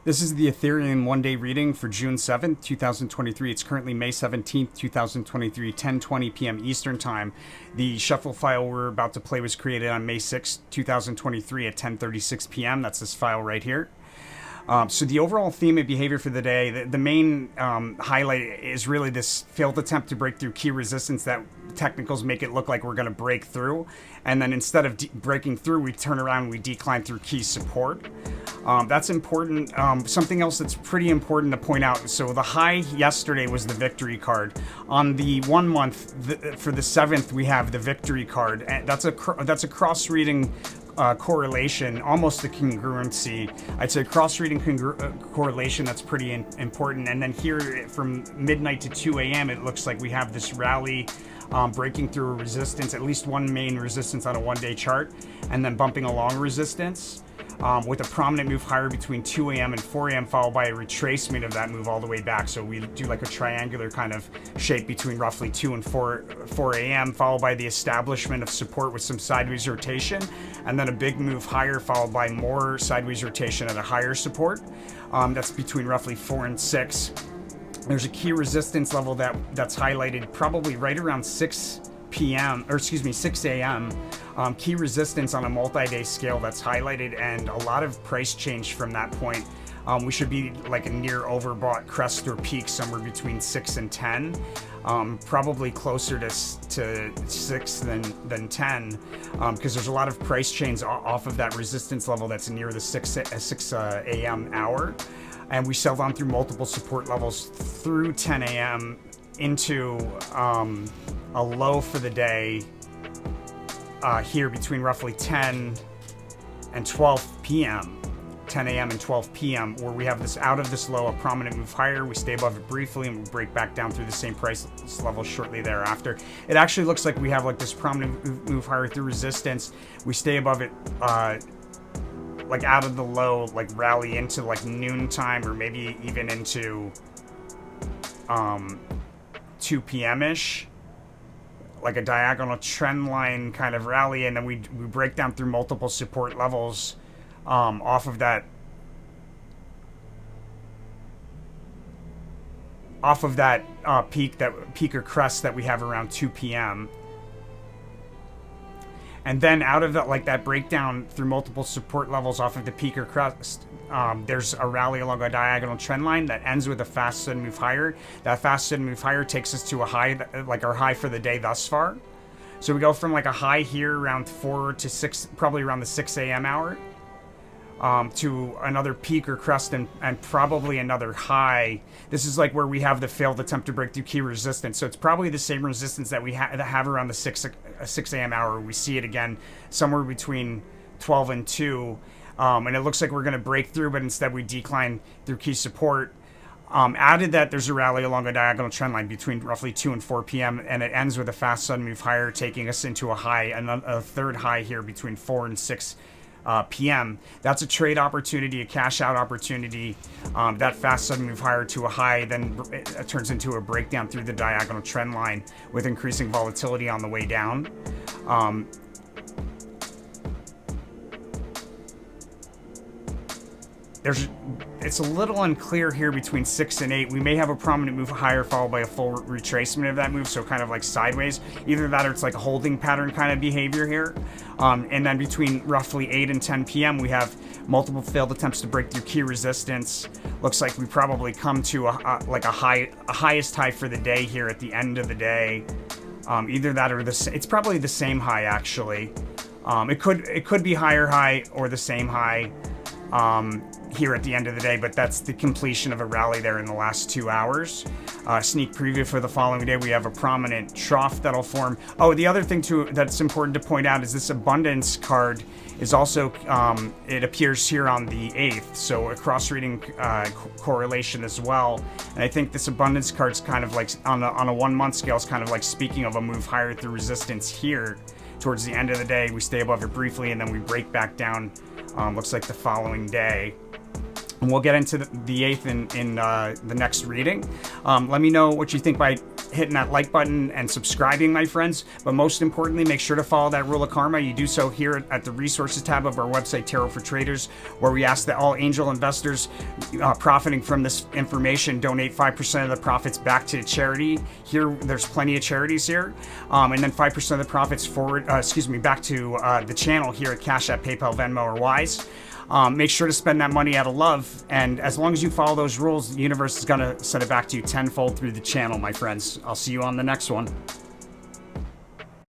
This is the Ethereum one-day reading for June 7th, 2023. It's currently May 17th, 2023, 10:20 p.m. Eastern Time. The shuffle file we're about to play was created on May 6th, 2023 at 10:36 p.m. That's this file right here. So the overall theme of behavior for the day, the main highlight is really this failed attempt to break through key resistance that technicals make it look like we're going to break through. And then instead of breaking through, we turn around and we decline through key support. That's important. Something else that's pretty important to point out. So the high yesterday was the victory card. On the 1 month, for the 7th, we have the victory card. And that's a cross-reading correlation, almost a congruency. I'd say cross-reading correlation, that's pretty important. And then here from midnight to 2 a.m., it looks like we have this rally breaking through a resistance, at least one main resistance on a one-day chart, and then bumping along resistance with a prominent move higher between 2 a.m. and 4 a.m. followed by a retracement of that move all the way back. So we do like a triangular kind of shape between roughly 2 and 4 a.m. followed by the establishment of support with some sideways rotation, and then a big move higher followed by more sideways rotation at a higher support. That's between roughly 4 and 6. There's a key resistance level that's highlighted probably right around 6 a.m. Key resistance on a multi-day scale that's highlighted, and a lot of price change from that point. We should be like a near overbought crest or peak somewhere between 6 and 10. Probably closer to 6 than 10, because there's a lot of price change off of that resistance level that's near the 6 a.m. hour. And we sell on through multiple support levels through 10 a.m. into a low for the day here between roughly 10 and 12 p.m. 10 a.m. and 12 p.m. where we have this out of this low, a prominent move higher. We stay above it briefly and we break back down through the same price level shortly thereafter. It actually looks like we have like this prominent move higher through resistance. We stay above it like out of the low, like rally into like noontime or maybe even into 2 p.m.-ish. Like a diagonal trend line kind of rally, and then we break down through multiple support levels off of that peak or crest that we have around 2 p.m. And then out of that breakdown through multiple support levels off of the peak or crest, there's a rally along a diagonal trend line that ends with a fast sudden move higher. That fast sudden move higher takes us to a high, like our high for the day thus far. So we go from like a high here around 4 to 6, probably around the 6 a.m. hour, to another peak or crest and probably another high. This is like where we have the failed attempt to break through key resistance. So it's probably the same resistance that we have around the 6 a.m. hour. We see it again somewhere between 12 and 2. And it looks like we're going to break through, but instead we decline through key support. Added that there's a rally along a diagonal trend line between roughly 2 and 4 p.m. and it ends with a fast sudden move higher, taking us into a high, a third high here between 4 and 6 p.m. That's a trade opportunity, a cash out opportunity. That fast sudden move higher to a high then it turns into a breakdown through the diagonal trend line with increasing volatility on the way down. It's a little unclear here between 6 and 8. We may have a prominent move higher followed by a full retracement of that move, so kind of like sideways. Either that or it's like a holding pattern kind of behavior here. And then between roughly 8 and 10 p.m. we have multiple failed attempts to break through key resistance. Looks like we probably come to a highest high for the day here at the end of the day. Either that or it's probably the same high actually. It could be higher high or the same high. Here at the end of the day, but that's the completion of a rally there in the last 2 hours. Sneak preview for the following day, we have a prominent trough that'll form. Oh, the other thing too that's important to point out is this abundance card is also, it appears here on the 8th, so a cross-reading correlation as well. And I think this abundance card's kind of like, on a 1 month scale, is kind of like speaking of a move higher through resistance here. Towards the end of the day, we stay above it briefly, and then we break back down, looks like the following day. and we'll get into the eighth in the next reading. Let me know what you think by hitting that like button and subscribing, my friends. But most importantly, make sure to follow that rule of karma. You do so here at the resources tab of our website, Tarot for Traders, where we ask that all angel investors profiting from this information donate 5% of the profits back to charity. Here, there's plenty of charities here, and then 5% of the profits back to the channel here at Cash App, PayPal, Venmo, or Wise. Make sure to spend that money out of love, and as long as you follow those rules, the universe is going to send it back to you tenfold through the channel, my friends. I'll see you on the next one.